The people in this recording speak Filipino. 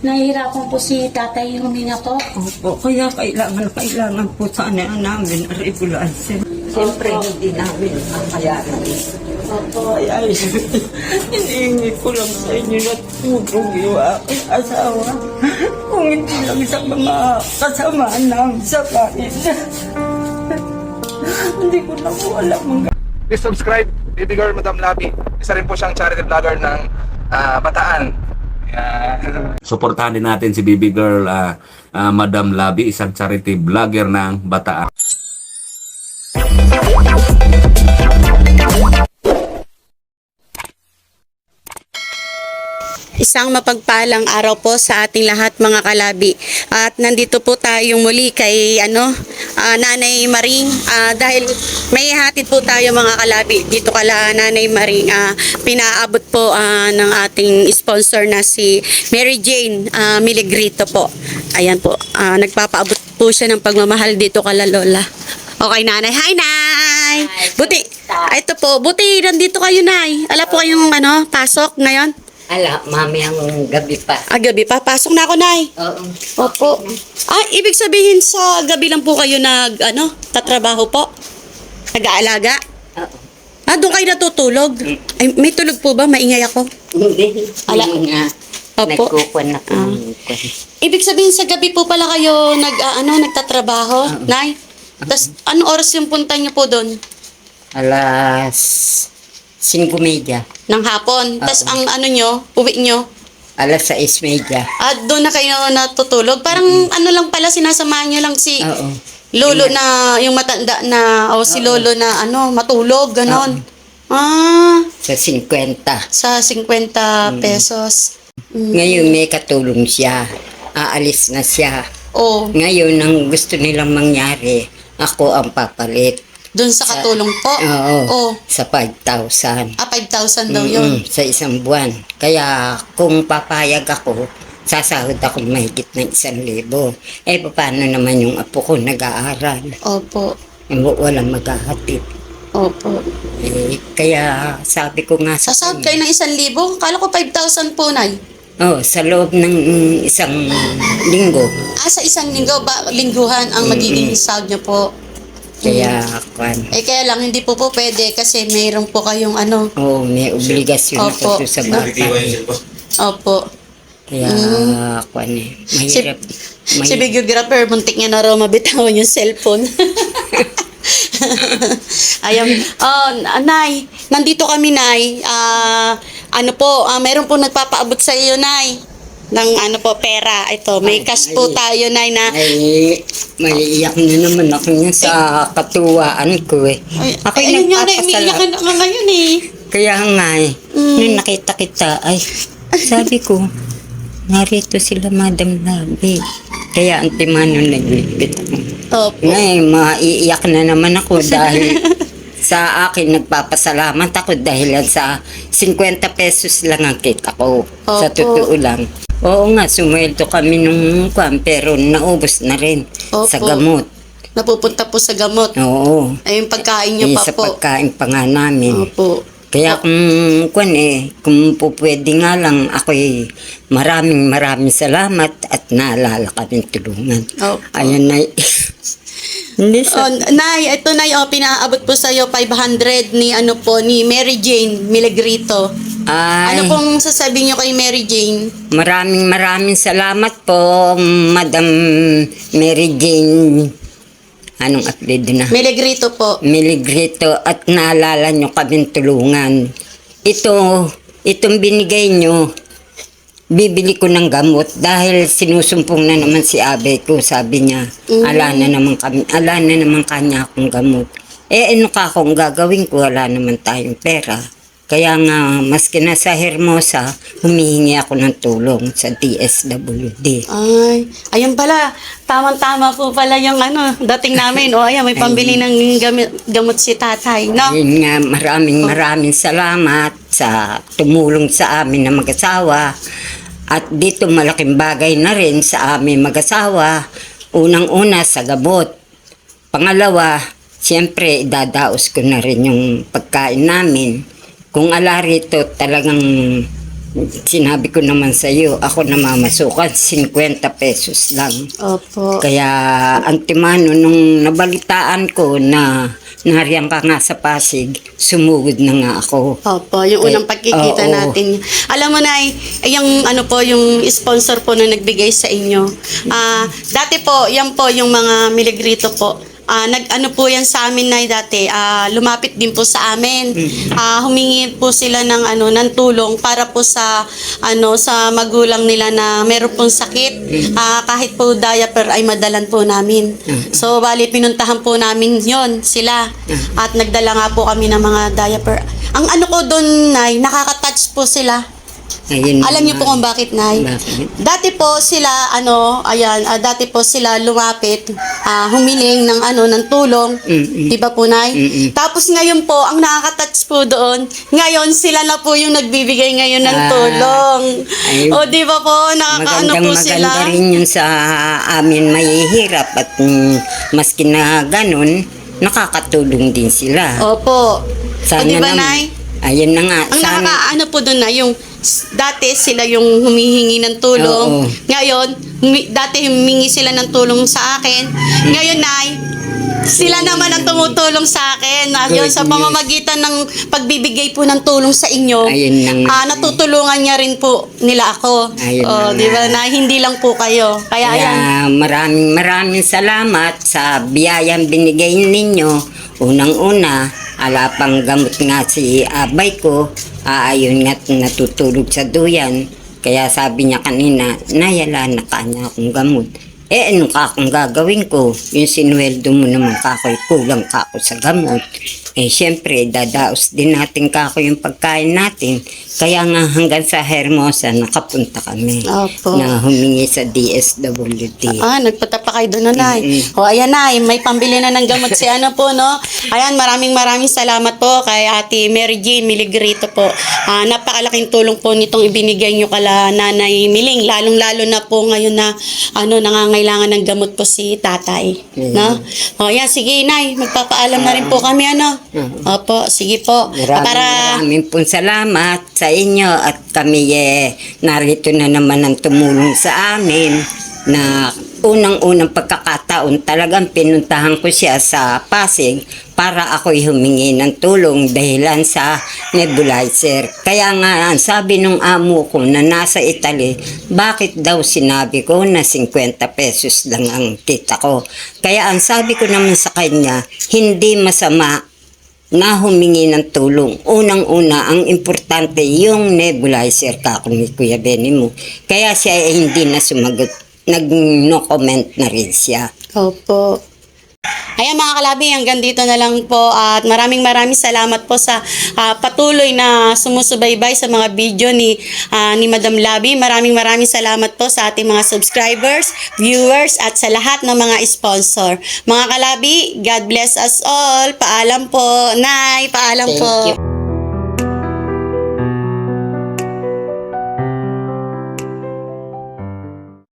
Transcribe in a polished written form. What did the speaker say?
Nahihirapan po si tatay huminga po. Opo, kaya kailangan po sana namin ang ambulansya. Siyempre, hindi namin makayanan. Opo. Kaya hinihingi ko lang sa inyo na tulong yung aking asawa. Kung hindi lang sa mga kasamaan namin sa bahay. Hindi ko na po alam ang Please subscribe, Baby Girl Madam Labi. Isa rin po siyang charity vlogger ng Bataan. Yan. Suportahan din natin si Baby Girl Madam Labi, isang charity vlogger ng Bataan. Isang mapagpalang araw po sa ating lahat mga kalabi. At nandito po tayong muli kay Nanay Maring dahil may hatid po tayo mga kalabi dito kala Nanay Maring. Pinaabot po ng ating sponsor na si Mary Jane Miligrito po. Ayan po, nagpapaabot po siya ng pagmamahal dito kala Lola. Okay, Nanay. Hi, Nay! Buti, ito po, buti nandito kayo, Nay. Ala po kayong pasok ngayon? Ala, mami ang gabi pa. Gabi pa. Pasok na ako, Nay. Oo. Opo. Ibig sabihin sa gabi lang po kayo tatrabaho po? Nag-aalaga? Oo. Doon kayo natutulog? Ay, may tulog po ba? Maingay ako. Hindi. Ala. Opo. Nagkukuhan na po. Ibig sabihin sa gabi po pala kayo nagtatrabaho, Nay? Tapos, anong oras yung punta niyo po doon? Alas 5:30. Ng hapon. Tapos, ang uwi nyo? Alas 6:30. Doon na kayo natutulog? Parang lang pala, sinasamahan nyo lang si Oo. Lolo na, yung matanda na, o si Lolo na, matulog, ganon. Sa 50. Sa 50 pesos. Ngayon may katulong siya. Aalis na siya. Oh, Ngayon, ang gusto nilang mangyari, ako ang papalit. doon sa katulong po. Oo. Oh, Sa 5,000. 5,000 daw yun. Sa isang buwan. Kaya kung papayag ako, sasahod ako mahigit ng 1,000. Paano naman yung apo ko nag-aaral? Opo. Walang maghahatid. Opo. Kaya sabi ko nga sa Sasahod kayo ng 1,000? Kala ko 5,000 po, Nay. sa loob ng isang linggo. Sa isang linggo, lingguhan ang magiging sahod niyo po. Kaya, Kaya lang, hindi po pwede kasi mayroon po kayong may obligasyon Opo. ako sa bata. Opo. Kaya, mahirap. Si videographer, muntik niya na raw mabitawan yung cellphone. Ayan. Nay, nandito kami, Nay. Meron po nagpapaabot sa iyo, Nay. Ng pera. Ito, may cash po tayo, Nay, na... Maiiyak na naman ako niya sa katuwaan ko Ayun nga, umiiyak ka na ngayon Kaya nga nung nakita kita, sabi ko, narito sila Madam Labi. Kaya ang timano naglipit ako. Opo. Ngayon, maiiyak na naman ako dahil sa akin nagpapasalamat ako dahil sa 50 pesos lang ang kita ko. Sa totoo lang. Oo nga, sumweldo kami nung pero naubos na rin sa gamot. Napupunta po sa gamot. Oo. Ay, yung pagkain niyo pa sa po. pagkain pa nga namin. Opo. Kaya kung pwede nga lang maraming salamat at naalala kaming tulungan. Opo. Ayan na. Nay, ito Nay, pinaabot po sa iyo 500 ni Mary Jane Miligrito. Ano pong sasabihin niyo kay Mary Jane? Maraming salamat po, Madam Mary Jane. Anong apelyido na? Miligrito po. Miligrito, at naalala nyo kaming tulungan. Itong binigay nyo, bibili ko ng gamot dahil sinusumpong na naman si abe ko, sabi niya. Ala na naman kanya akong gamot. Ano ka akong gagawin ko, wala naman tayong pera. Kaya nga, maski na sa Hermosa, humihingi ako ng tulong sa DSWD. Ayun pala. Tamang-tama po pala yung dating namin. Ayan, may pambili ng gamot si tatay, no? Ayun nga, maraming salamat sa tumulong sa amin na mag-asawa. At dito malaking bagay na rin sa amin mag-asawa. Unang-una sa gamot. Pangalawa, siyempre, idadaos ko na rin yung pagkain namin. Kung ala rito talagang sinabi ko naman sa iyo, ako namamasukan, 50 pesos lang. Opo. Kaya antimano, nung nabalitaan ko na nariyan ka nga sa Pasig, sumugod na nga ako. Opo, yung unang pagkikita oo. natin. Alam mo na, yung ano po, yung sponsor po na nagbigay sa inyo. Dati po, yan po yung mga miligrito po. Nag-ano po yan sa amin na dati, lumapit din po sa amin. Humingi po sila ng ano ng tulong para po sa sa magulang nila na meron pong sakit. Kahit po diaper ay madalan po namin. So bali pinuntahan po namin 'yon sila. At nagdala nga po kami ng mga diaper. Ang ano ko doon, Nay, nakaka-touch po sila. Ayun Alam niyo po naman. kung bakit, Nay? Bakit? Dati po sila, dati po sila lumapit, humiling ng ng tulong. Di ba po, Nay? Tapos ngayon po, ang nakaka-touch po doon, ngayon sila na po yung nagbibigay ngayon ng tulong. Ay, O, di ba po? Nakakaano po sila. Maganda rin yun sa amin mahihirap at maski na ganun, nakakatulong din sila. Opo. O, di ba, naman- Nay? Ayun na nga. Ang nakakaano po doon na yung dati sila yung humihingi ng tulong. Oo. Ngayon, dati humingi sila ng tulong sa akin. Ngayon, Nay, sila naman ang tumutulong sa akin. Yun, sa Good pamamagitan ng pagbibigay po ng tulong sa inyo, Ayun na nga. natutulungan niya rin po nila ako. Ayun na Di ba, nga. na hindi lang po kayo. Kaya ayan. Kaya maraming salamat sa biyayang binigay ninyo. Unang-una, ala pang gamot nga si abay ko, ayun nga't natutulog sa duyan. Kaya sabi niya kanina, nayala na kanya akong gamot. Ano ka akong gagawin ko? Yung sinuweldo mo naman kako'y kulang ka ako sa gamot. Siyempre, dadaos din natin kako yung pagkain natin. Kaya nga hanggang sa Hermosa, nakapunta kami. Opo. Na humingi sa DSWD. Nagpunta pa kayo doon, Nay. O, ayan, Nay, may pambili na ng gamot si po, no? Ayan, maraming salamat po kay Ate Mary Jane Miligrito po. Napakalaking tulong po nitong ibinigay nyo kala Nanay Miling, lalong-lalo na po ngayon na nangangailangan ng gamot po si tatay. No? O, ayan, sige, Nay, magpapaalam na rin po kami, Opo, sige po. Maraming pong salamat sa inyo at kami narito na naman ang tumulong sa amin na unang-unang pagkakataon talagang pinuntahan ko siya sa Pasig para ako'y humingi ng tulong dahilan sa nebulizer. Kaya nga, sabi nung amo ko na nasa Italy, bakit daw sinabi ko na 50 pesos lang ang kita ko? Kaya ang sabi ko naman sa kanya, hindi masama na humingi ng tulong. Unang-una, ang importante yung nebulizer kako ni Kuya Benny mo. Kaya siya ay hindi na sumagot. Nag-no comment na rin siya. Opo. Ayan mga kalabi, hanggang dito na lang po at maraming salamat po sa patuloy na sumusubaybay sa mga video ni Madam Labi. Maraming salamat po sa ating mga subscribers, viewers at sa lahat ng mga sponsor. Mga kalabi, God bless us all. Paalam po. Nay, paalam Thank po. you.